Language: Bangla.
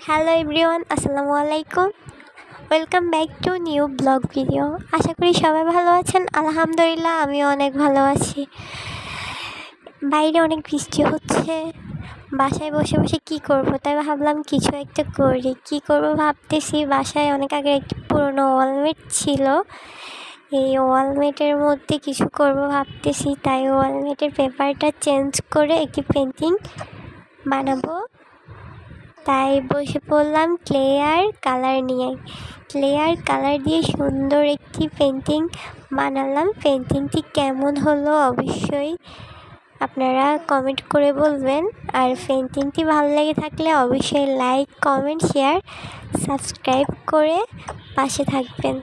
হ্যালো এভরিওয়ান, আসসালামু আলাইকুম। Welcome back to new blog video. আশা করি সবাই ভালো আছেন। আলহামদুলিল্লাহ, আমিও অনেক ভালো আছি। বাইরে অনেক বৃষ্টি হচ্ছে। বাসায় বসে বসে কী করবো, তাই ভাবলাম কিছু একটা করি। কী করবো ভাবতেছি, বাসায় অনেক আগে একটি পুরোনো ওয়ালমেট ছিল। এই ওয়ালমেটের মধ্যে কিছু করব ভাবতেছি, তাই ওয়ালমেটের পেপারটা চেঞ্জ করে একটি পেন্টিং বানাবো। তাই বসে পড়লাম ক্লে আর কালার নিয়ে। ক্লে আর কালার দিয়ে সুন্দর একটি পেন্টিং বানালাম। পেন্টিংটি কেমন হলো অবশ্যই আপনারা কমেন্ট করে বলবেন। আর পেন্টিংটি ভালো লেগে থাকলে অবশ্যই লাইক, কমেন্ট, শেয়ার, সাবস্ক্রাইব করে পাশে থাকবেন।